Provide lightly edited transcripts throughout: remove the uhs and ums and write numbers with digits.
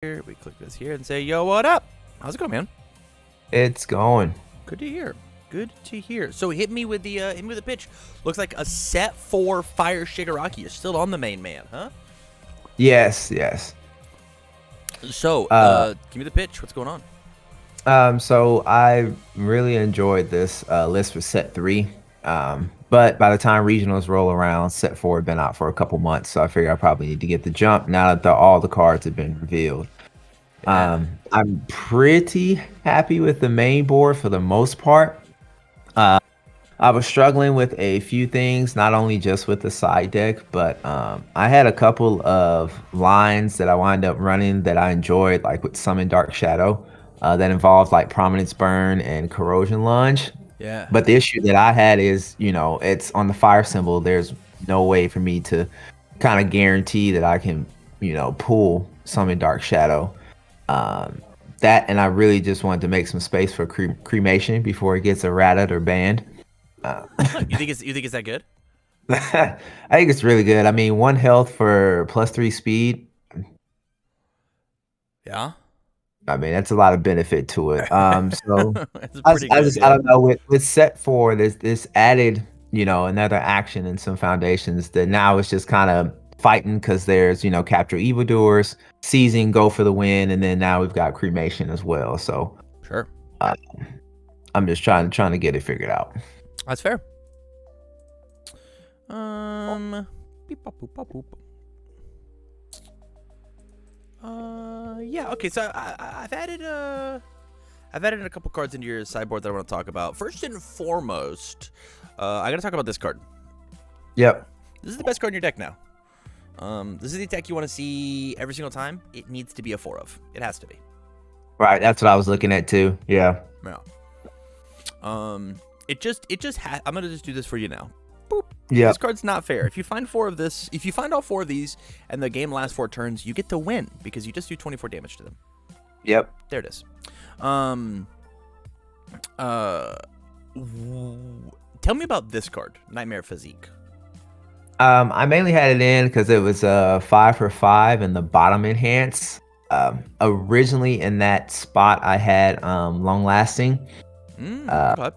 here. We click this here and say, yo, what up? How's it going, man? It's going. Good to hear. Good to hear. So hit me with the pitch. Looks like a set 4 Fire Shigaraki. You're still on the main man, huh? Yes, yes. So, give me the pitch. What's going on? So I really enjoyed this list for set 3. But by the time regionals roll around, set 4 had been out for a couple months, so I figure I probably need to get the jump now that all the cards have been revealed. Yeah. I'm pretty happy with the main board for the most part. I was struggling with a few things, not only just with the side deck, but I had a couple of lines that I wound up running that I enjoyed, like with Summon Dark Shadow, that involved like Prominence Burn and Corrosion Lunge. Yeah. But the issue that I had is, it's on the fire symbol. There's no way for me to kind of guarantee that I can, pull Summon Dark Shadow. That, and I really just wanted to make some space for cremation before it gets errated or banned. You think it's that good? I think it's really good. I mean, 1 health for +3 speed. Yeah. I mean, that's a lot of benefit to it. So It's I, pretty I good, just I yeah. don't know with set 4, there's this added, another action in some foundations that now it's just kind of fighting because there's capture evildoers, seizing, go for the win, and then now we've got cremation as well. So Sure. uh, I'm just trying to get it figured out. That's fair. Beep, bop, boop, bop, boop. Yeah. Okay. So I've added a couple cards into your sideboard that I want to talk about. First and foremost, I gotta talk about this card. Yep. This is the best card in your deck now. This is the deck you want to see every single time. It needs to be a 4 of. It has to be. Right. That's what I was looking at too. Yeah. Yeah. It just I'm gonna just do this for you now. Boop. Yeah. This card's not fair. If you find all 4 of these, and the game lasts 4 turns, you get to win because you just do 24 damage to them. Yep. There it is. Tell me about this card, Nightmare Physique. I mainly had it in because it was 5 for 5 and the bottom enhance. Originally in that spot I had long lasting. Okay.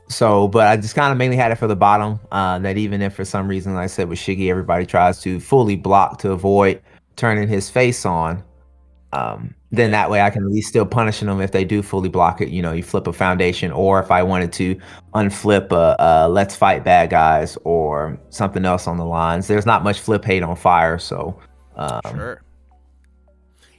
So, but I just kind of mainly had it for the bottom. That even if for some reason, like I said with Shigi, everybody tries to fully block to avoid turning his face on. Then that way I can at least still punishing them if they do fully block it. You flip a foundation, or if I wanted to unflip a let's fight bad guys or something else on the lines. There's not much flip hate on fire, so Sure.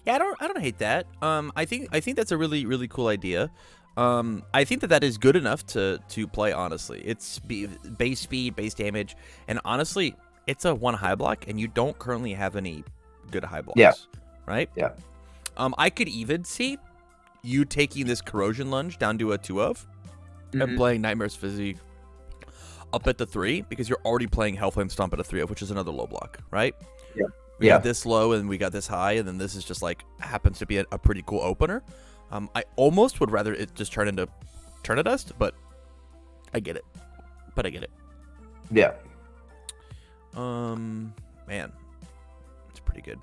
Yeah, I don't hate that. I think that's a really, really cool idea. I think that is good enough to play, honestly. It's base speed, base damage, and honestly, it's a 1 high block, and you don't currently have any good high blocks. Yeah. Right? Yeah. I could even see you taking this Corrosion Lunge down to a 2 of, and playing Nightmare's Physique up at the 3, because you're already playing Hellflame Stomp at a 3 of, which is another low block, right? Yeah. We got this low, and we got this high, and then this is just like happens to be a pretty cool opener. I almost would rather it just turn into Turn-a-Dust, but I get it. Yeah. Man, it's pretty good.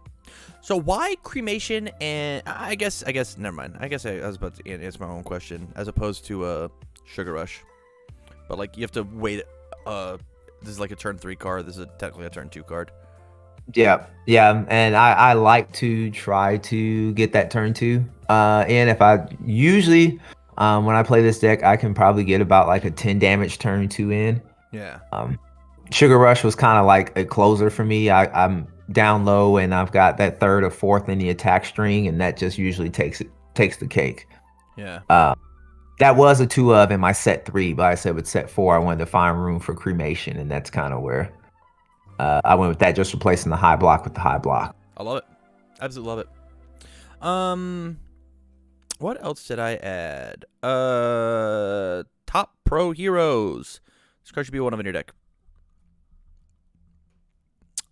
So why cremation? And I guess never mind. I guess I was about to answer my own question as opposed to Sugar Rush, but like you have to wait. This is like a turn 3 card. This is technically a turn 2 card. Yeah, and I like to try to get that turn 2 in. If I usually when I play this deck, I can probably get about like a 10 damage turn 2 in. Yeah. Sugar Rush was kind of like a closer for me. I'm down low and I've got that 3rd or 4th in the attack string, and that just usually takes the cake. Yeah. That was a 2 of in my set 3, but I said with set 4 I wanted to find room for cremation, and that's kind of where I went with that, just replacing the high block with the high block. I love it. Absolutely love it. What else did I add? Top Pro Heroes. This card should be one of in your deck.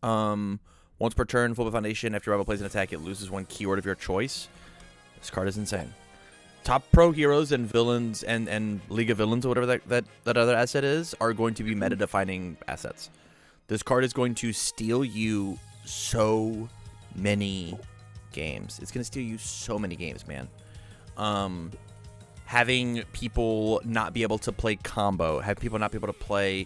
Once per turn, flip a foundation. After your rival plays an attack, it loses 1 keyword of your choice. This card is insane. Top Pro Heroes and Villains and League of Villains, or whatever that other asset is, are going to be meta-defining assets. This card is going to steal you so many games. It's gonna steal you so many games, man. Having people not be able to play combo, have people not be able to play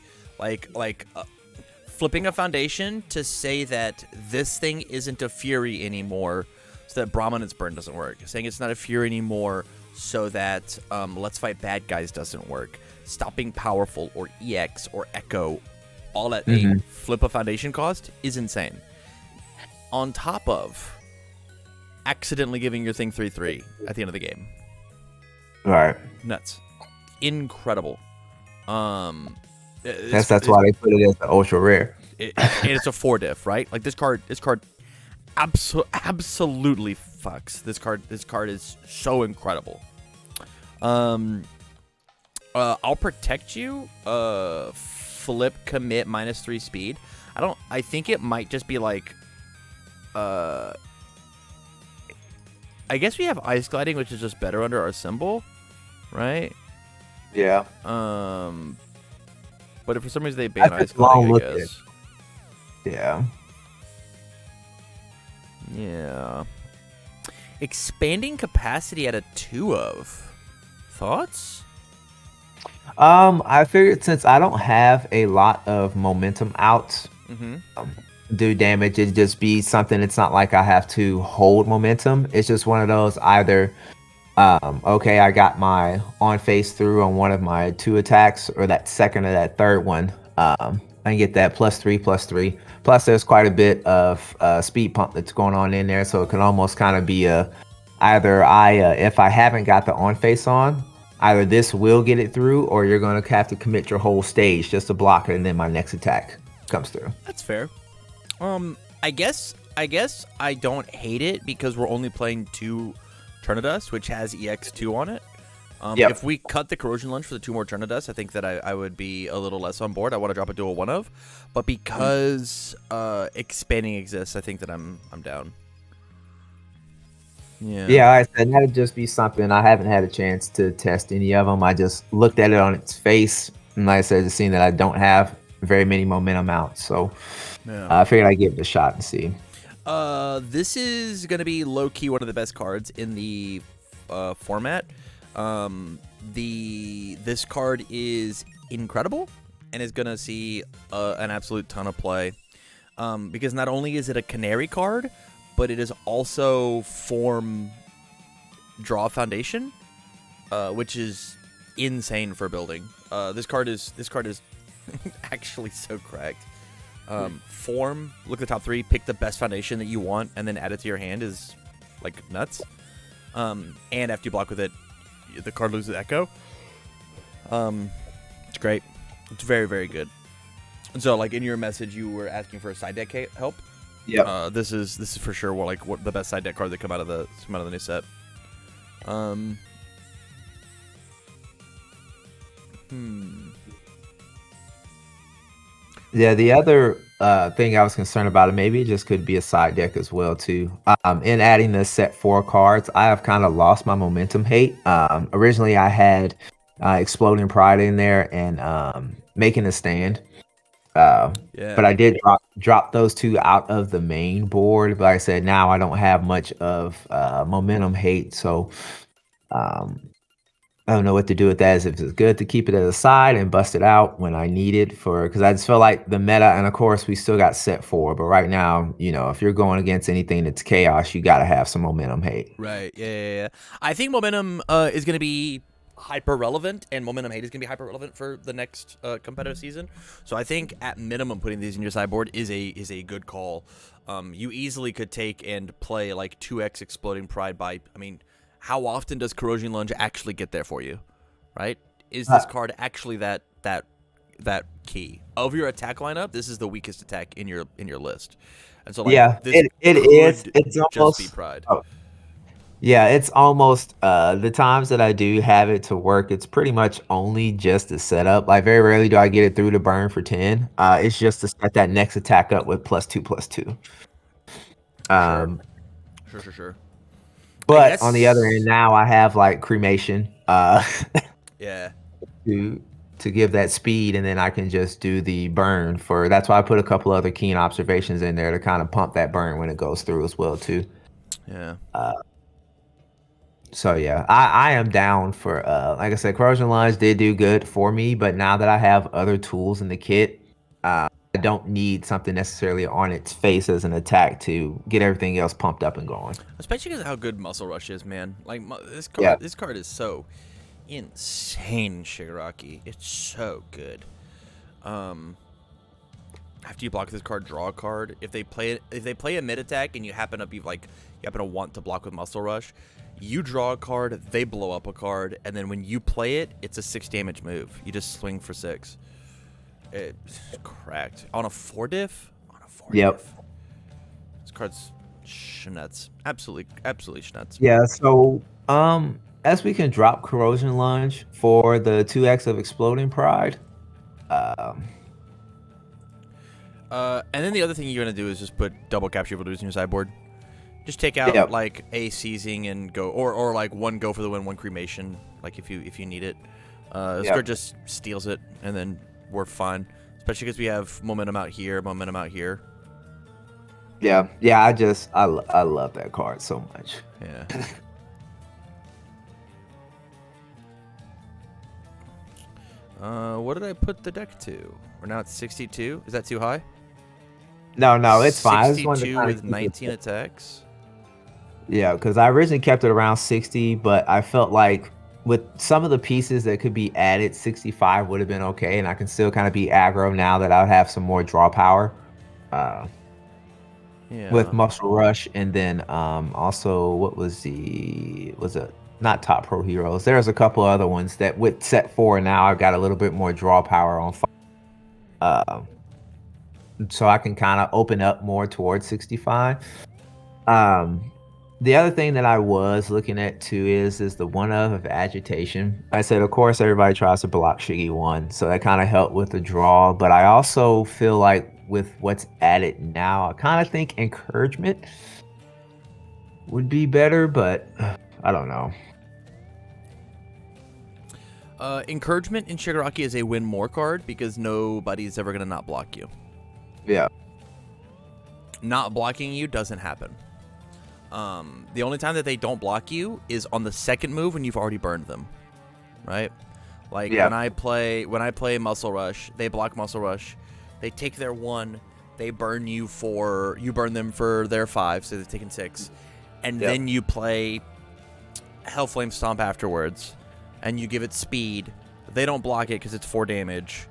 flipping a foundation to say that this thing isn't a fury anymore, so that Brahminance Burn doesn't work. Saying it's not a fury anymore, so that Let's Fight Bad Guys doesn't work. Stopping Powerful or EX or Echo, all at a flip a foundation cost is insane. On top of accidentally giving your thing 3/3 at the end of the game. Right. Nuts. Incredible. That's why they put it as the ultra rare. And it's a 4 diff, right? Like this card absolutely fucks. This card is so incredible. I'll protect you. Flip commit -3 speed. I think it might just be like I guess we have ice gliding, which is just better under our symbol, right? Yeah. But if for some reason they ban ice long gliding, look I guess. Yeah. Yeah. Expanding capacity at a 2 of. Thoughts? I figured since I don't have a lot of momentum outs, do damage, it'd just be something. It's not like I have to hold momentum. It's just one of those either, okay, I got my on face through on one of my 2 attacks, or that second or that third one. I can get that +3/+3. Plus, there's quite a bit of speed pump that's going on in there, so it can almost kind of be either if I haven't got the on face on, either this will get it through, or you're going to have to commit your whole stage just to block it, and then my next attack comes through. That's fair. I guess I don't hate it because we're only playing 2 Turnidus, which has EX2 on it. If we cut the Corrosion Lunge for the 2 more Turnidus, I think that I would be a little less on board. I want to drop it to a 1 of, but because expanding exists, I think that I'm down. Yeah. Yeah, like I said, that'd just be something. I haven't had a chance to test any of them. I just looked at it on its face, and like I said, just seeing that I don't have very many momentum outs, so I figured I'd give it a shot and see. This is gonna be low key one of the best cards in the format. This card is incredible and is gonna see an absolute ton of play. Because not only is it a canary card, but it is also form draw foundation, which is insane for building. This card is actually so cracked. Form, look at the top 3, pick the best foundation that you want, and then add it to your hand is like nuts. And after you block with it, the card loses Echo. It's great. It's very, very good. And so, like in your message, you were asking for a side deck help. Yeah. This is for sure what the best side deck card that come out of the new set. Yeah, the other thing I was concerned about, and maybe it just could be a side deck as well too. In adding the set 4 cards, I have kind of lost my momentum hate. Originally, I had Exploding Pride in there and Making a Stand. But I did drop those 2 out of the main board. But like I said, now I don't have much of momentum hate, so I don't know what to do with that. If it's good to keep it at a side and bust it out when I need it because I just feel like the meta, and of course we still got set 4, but right now, if you're going against anything that's chaos, you got to have some momentum hate. Right. Yeah. I think momentum is going to be hyper relevant, and momentum hate is going to be hyper relevant for the next competitive season. So I think at minimum putting these in your sideboard is a good call. You easily could take and play like 2x Exploding Pride by, how often does Corrosion Lunge actually get there for you, right? Is this card actually that key of your attack lineup? This is the weakest attack in your list, and so this it is. It's just almost be Pride. Yeah, it's almost the times that I do have it to work. It's pretty much only just to set up. Like very rarely do I get it through to burn for 10. It's just to set that next attack up with +2/+2. Sure. But on the other end, now I have like cremation. Yeah. To give that speed, and then I can just do the burn that's why I put a couple other keen observations in there to kind of pump that burn when it goes through as well too. Yeah. So yeah, I am down for like I said, corrosion lunge did do good for me, but now that I have other tools in the kit, I don't need something necessarily on its face as an attack to get everything else pumped up and going. Especially because of how good Muscle Rush is, man. Like Yeah. this card is so insane. Shigaraki, it's so good. After you block this card, draw a card. If they play a mid attack and you happen to want to block with Muscle Rush, you draw a card, they blow up a card, and then when you play it, it's a 6 damage move. You just swing for 6. It's cracked on a 4 diff. Yep. Diff. This card's schnutz. Absolutely schnutz. Yeah. So as we can drop corrosion lunge for the 2x of exploding pride. And then the other thing you're gonna do is just put double capture evil dudes in your sideboard. Just take out like a seizing and go, or like one go for the win, one cremation, like if you need it. This card just steals it, and then we're fine. Especially because we have momentum out here, momentum out here. Yeah, I love that card so much. Yeah. What did I put the deck to? We're now at 62. Is that too high? No, it's fine. 62 with 19 attacks. Yeah, because I originally kept it around 60, but I felt like with some of the pieces that could be added, 65 would have been okay, and I can still kind of be aggro now that I would have some more draw power. With Muscle Rush, and then also was it not Top Pro Heroes? There's a couple other ones that with set 4 now I've got a little bit more draw power on. So I can kind of open up more towards 65. The other thing that I was looking at too is the one of agitation. I said, of course, everybody tries to block Shigi 1, so that kind of helped with the draw. But I also feel like with what's added now, I kind of think encouragement would be better, but I don't know. Encouragement in Shigaraki is a win more card because nobody's ever gonna not block you. Yeah. Not blocking you doesn't happen. The only time that they don't block you is on the second move when you've already burned them, right? Like when I play Muscle Rush, they block Muscle Rush, they take their 1, they burn you burn them for their 5, so they're taking 6, and then you play Hellflame Stomp afterwards, and you give it speed. They don't block it because it's 4 damage.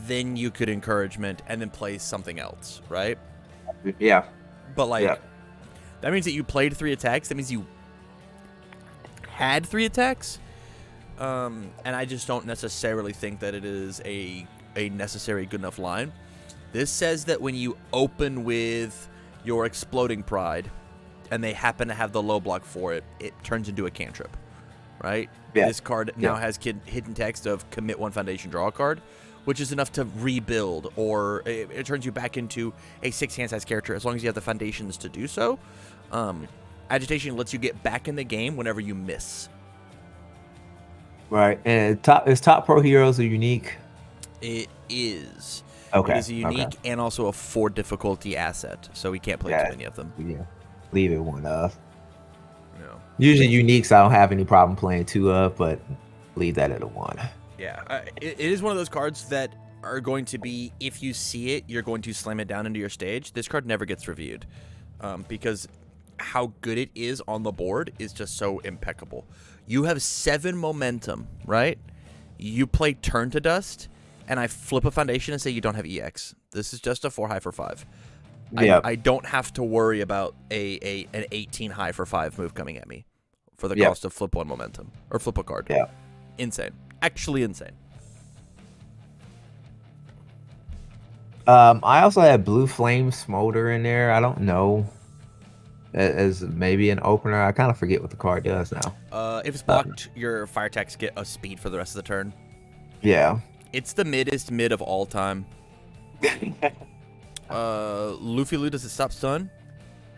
Then you could encouragement and then play something else, right? Yeah. But that means that you played 3 attacks. That means you had 3 attacks. And I just don't necessarily think that it is a necessary good enough line. This says that when you open with your Exploding Pride and they happen to have the low block for it, it turns into a cantrip, right? Yeah. This card now has hidden text of commit 1 foundation, draw a card, which is enough to rebuild, or it turns you back into a 6-hand size character as long as you have the foundations to do so. Agitation lets you get back in the game whenever you miss. Right, and Top Pro Heroes are unique. It is. Okay. It is a unique and also a 4 difficulty asset, so we can't play too many of them. Yeah. Leave it 1 of. No. Usually uniques I don't have any problem playing 2 of, but leave that at a 1. Yeah, it is one of those cards that are going to be, if you see it, you're going to slam it down into your stage. This card never gets reviewed because how good it is on the board is just so impeccable. You have 7 momentum, right? You play Turn to Dust, and I flip a foundation and say you don't have EX. This is just a 4 high for 5. Yeah. I don't have to worry about an 18 high for 5 move coming at me for the cost of flip 1 momentum or flip a card. Yeah. Insane. Actually insane. I also had Blue Flame Smolder in there. I don't know. As maybe an opener. I kind of forget what the card does now. If it's blocked, your fire attacks get a speed for the rest of the turn. Yeah. It's the middest mid of all time. Luffy Lu, does it stop stun?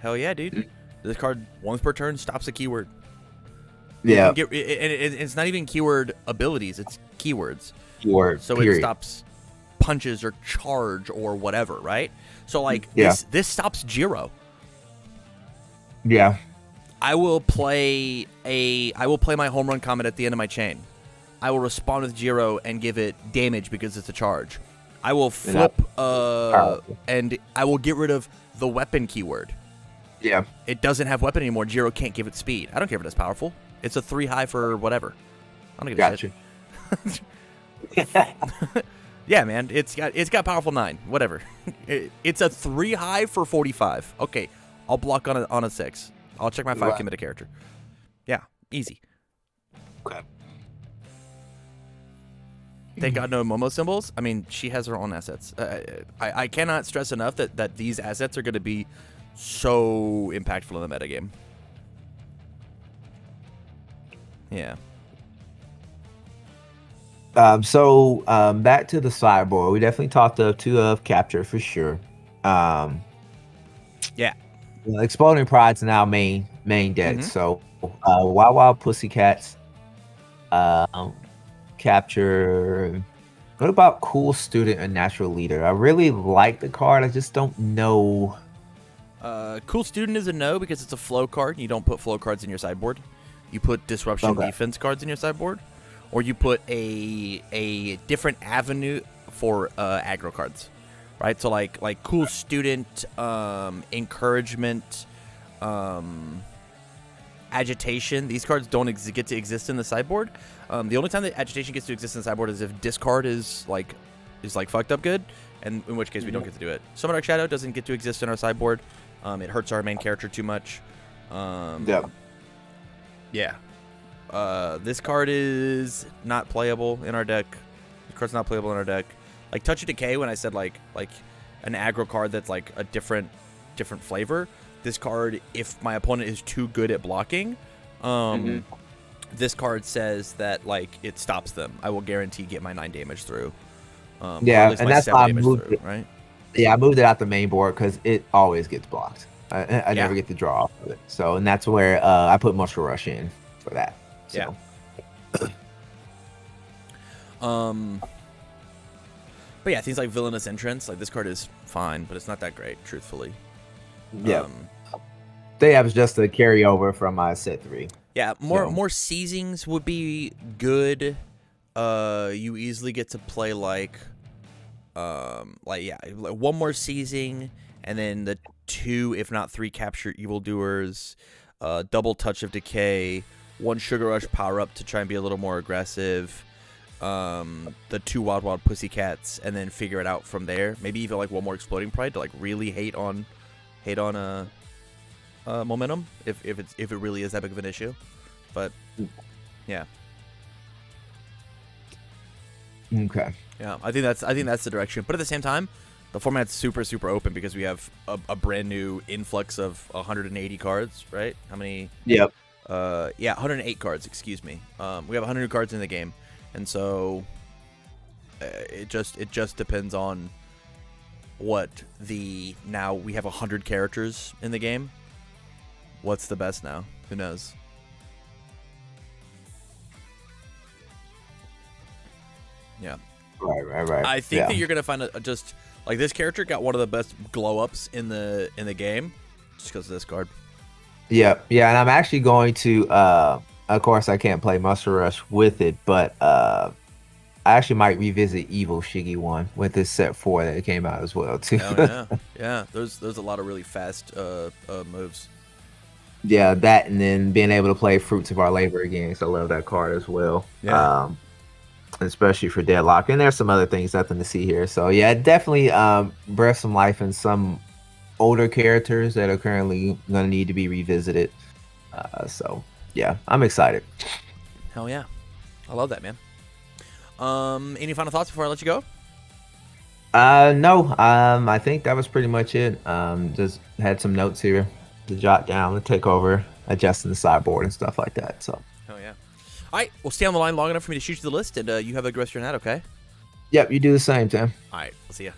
Hell yeah, dude. This card, once per turn, stops a keyword. Yeah. And it's not even keyword abilities, it's keywords. Keyword, so period. It stops punches or charge or whatever, right? So, like, this stops Jiro. Yeah. I will play my home run comment at the end of my chain. I will respond with Jiro and give it damage because it's a charge. I will flip and I will get rid of the weapon keyword. Yeah. It doesn't have weapon anymore. Jiro can't give it speed. I don't care if it's powerful. It's a 3 high for whatever. I don't give a shit. Yeah, man. It's got powerful 9. Whatever. It's a 3 high for 45. Okay, I'll block on a 6. I'll check my 5 committed character. Yeah, easy. Okay. Thank God no Momo symbols. I mean, she has her own assets. I cannot stress enough that these assets are going to be so impactful in the metagame. Yeah. So back to the sideboard. We definitely talked up 2 of capture for sure. Yeah. Exploding Pride's now main deck. So Wild Wild Pussycats. Capture. What about Cool Student and Natural Leader? I really like the card. I just don't know. Cool Student is a no because it's a flow card. You don't put flow cards in your sideboard. You put disruption defense cards in your sideboard, or you put a different avenue for aggro cards, right? So like Cool Student, Encouragement, Agitation. These cards don't get to exist in the sideboard. The only time that Agitation gets to exist in the sideboard is if discard is like fucked up good, and in which case we don't get to do it. Summon Dark Shadow doesn't get to exist in our sideboard. It hurts our main character too much. Yeah. This card is not playable in our deck. This card's not playable in our deck. Like Touch of Decay, when I said like an aggro card that's like a different flavor. This card, if my opponent is too good at blocking, this card says that like it stops them. I will guarantee get my 9 damage through. And that's why I moved it. Right? Yeah, I moved it out the main board because it always gets blocked. I never get to draw off of it. So, and that's where I put Muscle Rush in for that. So. Yeah. But yeah, things like Villainous Entrance, like this card is fine, but it's not that great, truthfully. Yeah. They have just a carryover from my set 3. Yeah, more seizings would be good. You easily get to play like one more seizing, and then the 2, if not 3, capture evildoers, double Touch of Decay, 1 Sugar Rush power up to try and be a little more aggressive, the 2 Wild Pussycats, and then figure it out from there. Maybe even like 1 more Exploding Pride to like really hate on momentum if it really is that big of an issue. But yeah. Okay. Yeah, I think that's the direction. But at the same time, the format's super open because we have a brand new influx of 180 cards, right? How many? Yep. 108 cards. Excuse me. We have 100 new cards in the game, and so it just depends on what now we have 100 characters in the game. What's the best now? Who knows? Yeah. Right. I think that you're gonna find just like this character got one of the best glow ups in the game, just because of this card. Yeah, and I'm actually going to. Of course, I can't play Muscle Rush with it, but I actually might revisit Evil Shigi 1 with this set 4 that came out as well too. Oh, yeah. There's a lot of really fast moves. Yeah, that, and then being able to play Fruits of Our Labor again. So I love that card as well. Yeah. Especially for Deadlock. And there's some other things, nothing to see here. So yeah, definitely breath some life in some older characters that are currently going to need to be revisited. So yeah, I'm excited. Hell yeah. I love that, man. Any final thoughts before I let you go? No. I think that was pretty much it. Just had some notes here to jot down, to take over, adjusting the sideboard and stuff like that. So. Oh yeah. All right, we'll stay on the line long enough for me to shoot you the list, and you have a good rest of your night, okay? Yep, you do the same, Tim. All right, we'll see ya.